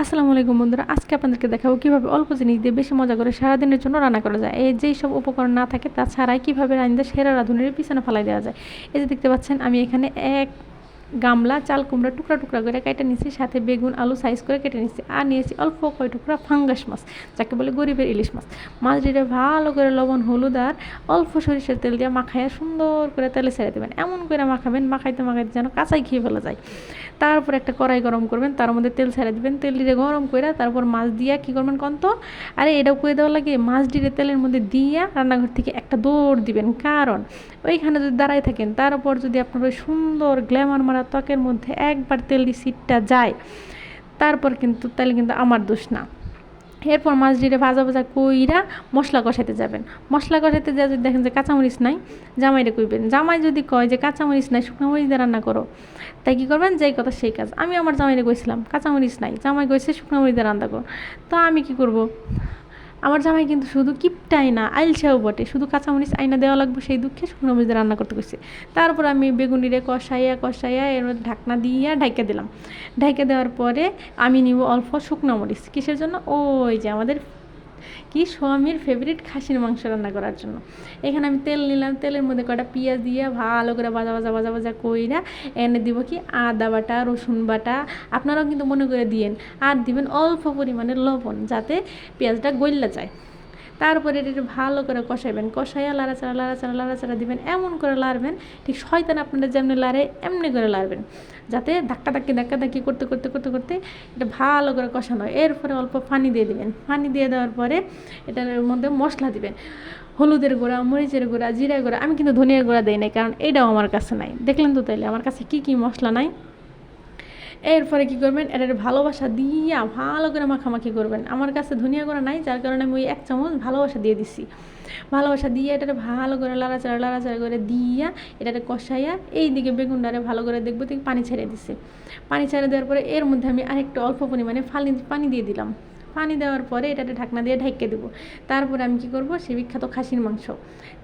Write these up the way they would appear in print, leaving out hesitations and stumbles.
আসসালামু আলাইকুম বন্ধুরা, আজকে আপনাদেরকে দেখাবো কিভাবে অল্প জিনিস দিয়ে বেশি মজা করে সারাদিনের জন্য রান্না করা যায়। এই যেই সব উপকরণ না থাকে তা ছাড়াই কিভাবে রান্না সেরা রাঁধুনির পিছনে ফেলাই দেওয়া যায়। এই যে দেখতে পাচ্ছেন, আমি এখানে এক গামলা চাল কুমড়া টুকরা টুকরা করে কেটে নিচ্ছি, সাথে বেগুন আলু সাইজ করে কেটে নিচ্ছি, আর নিয়েছি অল্প কয় টুকরা ফাঙ্গাস মাছ, যাকে বলে গরিবের ইলিশ মাছ। মাছটিতে ভালো করে লবণ হলুদ আর অল্প সরিষার তেল দিয়ে মাখাইয়া সুন্দর করে তেলে ছেড়ে দেবেন। এমন করে মাখাবেন, মাখাইতে মাখাইতে যেন কাঁচাই খেয়ে ফেলা যায়। তারপর একটা কড়াই গরম করবেন, তার মধ্যে তেল ছেড়ে দেবেন, তেল দিয়ে গরম করে তারপর মাছ দিয়া কী করবেন কন্ত, আরে এটাও করে দেওয়া লাগে, মাছ দিয়ে তেলের মধ্যে দিয়া রান্নাঘর থেকে একটা দৌড় দিবেন। কারণ ওইখানে যদি দাঁড়ায় থাকেন, তারপর যদি আপনার ওই সুন্দর গ্ল্যামার মারা ত্বকের মধ্যে একবার তেল দিয়ে সিটটা যায়, তারপর কিন্তু তাহলে কিন্তু আমার দোষ না। এরপর মাছ দিয়ে ভাজা ভাজা কইরা মশলা কষাইতে যাবেন। মশলা কষাইতে যা যদি দেখেন যে কাঁচামরিচ নাই, জামাইরে কইবেন। জামাই যদি কয় যে কাঁচামরিচ নাই, শুকনো মরিচ দিয়ে রান্না করো, তাই কী করবেন, যেই কথা সেই কাজ। আমি আমার জামাইরে কইছিলাম কাঁচামরিচ নাই, জামাই কইছে শুকনো মরিচ দিয়ে রান্না করো, তো আমি কি করব? আমার জামাই কিন্তু শুধু কিপটাই না, আইলসাও বটে, শুধু কাঁচামরিচ আইনা দেওয়া লাগবে সেই দুঃখে শুকনো মরিচ দিয়ে রান্না করতে কইছে। তারপর আমি বেগুনিরে কষাইয়া এর মধ্যে ঢাকনা দিয়া ঢাইকা দিলাম। ঢাইকা দেওয়ার পরে আমি নিব অল্প শুকনো মরিচ। কিসের জন্য? ওই যে আমাদের স্বামীর ফেভারিট খাসির মাংস রান্না করার জন্য। এখানে আমি তেল নিলাম, তেলের মধ্যে কটা পেঁয়াজ দিয়ে ভালো করে ভাজা কইরা এনে দিব কি আদা বাটা, রসুন বাটা, আপনারাও কিন্তু মনে করে দিয়েন। আর দিবেন অল্প পরিমাণে লবণ, যাতে পেঁয়াজটা গইলা যায়। তারপরে এটা ভালো করে কষাইবেন, কষাইয়া লাড়াচাড়া দিবেন। এমন করে লাড়বেন, ঠিক শয়তান আপনারা যেমনি লাড়ে এমনি করে লাড়বেন, যাতে ধাক্কা করতে এটা ভালো করে কষানো হয়। এরপরে অল্প পানি দিয়ে দিবেন। পানি দিয়ে দেওয়ার পরে এটার মধ্যে মশলা দিবেন, হলুদের গুঁড়া, মরিচের গুঁড়া, জিরা গুঁড়া। আমি কিন্তু ধনিয়ার গুঁড়া দিই না, কারণ এটাও আমার কাছে নাই। দেখলেন তো তাইলে আমার কাছে কী মশলা নাই। এরপরে কী করবেন, এটার ভালোবাসা দিয়া ভালো করে মাখামাখি করবেন। আমার কাছে ধনিয়া গুঁড়া নাই, যার কারণে আমি ওই 1 চামচ ভালোবাসা দিয়ে দিছি। ভালোবাসা দিয়ে এটারে ভালো করে লাড়াচাড়া করে দিয়া এটারে কষাইয়া এইদিকে বেগুনটারে ভালো করে দেখবো থেকে পানি ছেড়ে দিছে। পানি ছেড়ে দেওয়ার পরে এর মধ্যে আমি আরেকটু অল্প পরিমাণে পানি দিয়ে দিলাম। পানি দেওয়ার পরে এটাতে ঢাকনা দিয়ে ঢেকে দেবো। তারপরে আমি কী করবো, সে বিখ্যাত খাসির মাংস,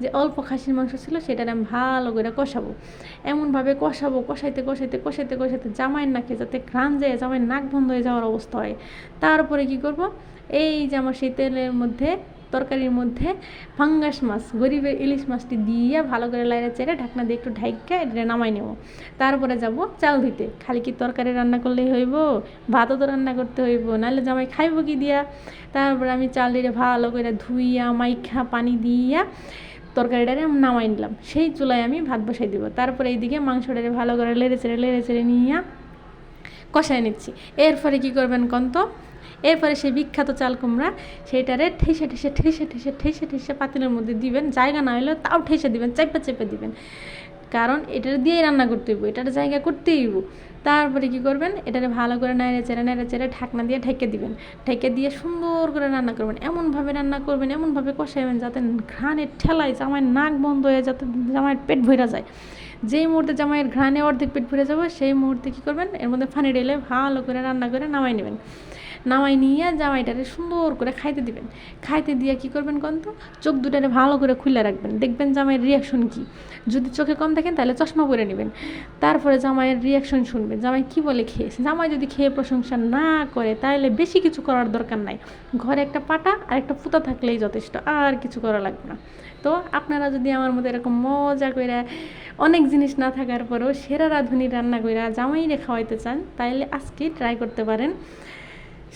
যে অল্প খাসির মাংস ছিল, সেটারে আমি ভালো করে কষাবো। এমনভাবে কষাইতে জামাইয়ের নাকে যাতে ঘ্রাণ যায়, জামাইয়ের নাক বন্ধ হয়ে যাওয়ার অবস্থা হয়। তারপরে কী করবো, এই যে আমার সেই তেলের মধ্যে তরকারির মধ্যে ফাঙ্গাস মাছ, গরিবের ইলিশ মাছটি দিয়ে ভালো করে লাইড়ে চেড়ে ঢাকনা দিয়ে একটু ঢাইকা এটা নামাই নেব। তারপরে যাব চাল ধুইতে। খালি কি তরকারি রান্না করলেই হইব? ভাতও তো রান্না করতে হইব, নাহলে জামাই খাইব কি দিয়া? তারপরে আমি চাল দিয়ে ভালো করে ধুইয়া মাইখা পানি দিয়া তরকারিটারে নামাই নিলাম। সেই চুলায় আমি ভাত বসাই দিব। তারপরে এইদিকে মাংসটারে ভালো করে লেড়ে চেড়ে নিয়ে কষায় নিচ্ছি। এরপরে কী করবেন কন্ত, এরপরে সেই বিখ্যাত চাল কুমড়া, সেইটারে ঠেসে পাতিলের মধ্যে দিবেন। জায়গা না হলে তাও ঠেসে দিবেন, চেপে দিবেন, কারণ এটার দিয়েই রান্না করতে হইব, এটার জায়গা করতেই হইব। তারপরে কী করবেন, এটারে ভালো করে নেড়ে চেড়ে ঢাকনা দিয়ে ঢেকে দিবেন। ঢেকে দিয়ে সুন্দর করে রান্না করবেন। এমনভাবে রান্না করবেন, এমনভাবে কষাইবেন যাতে ঘ্রাণের ঠেলায় জামাইয়ের নাক বন্ধ হয়ে, যাতে জামাইয়ের পেট ভরা যায়। যেই মুহূর্তে জামাইয়ের ঘ্রাণে অর্ধেক পেট ভরে যাবে, সেই মুহূর্তে কী করবেন, এর মধ্যে পানি ঢেলে ভালো করে রান্না করে নামাই নেবেন। নামাই নিয়ে জামাইটারে সুন্দর করে খাইতে দিবেন। খাইতে দিয়ে কী করবেন কন্ত, চোখ দুটারে ভালো করে খুলে রাখবেন, দেখবেন জামাইয়ের রিয়াকশন কী। যদি চোখে কম দেখেন তাহলে চশমা পরে নেবেন। তারপরে জামাইয়ের রিয়াকশন শুনবেন, জামাই কী বলে খেয়েছে। জামাই যদি খেয়ে প্রশংসা না করে, তাহলে বেশি কিছু করার দরকার নাই। ঘরে একটা পাটা আর একটা পুতা থাকলেই যথেষ্ট, আর কিছু করা লাগবে না। তো আপনারা যদি আমার মতো এরকম মজা করে অনেক জিনিস না থাকার পরেও সেরা রাঁধুনির রান্না করে জামাইরে খাওয়াইতে চান, তাইলে আজকে ট্রাই করতে পারেন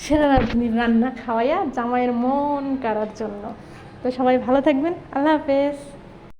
সেরা রাঁধুনির রান্না খাওয়াইয়া জামাইয়ের মন কাড়ার জন্য। তো সবাই ভালো থাকবেন, আল্লাহ হাফেজ।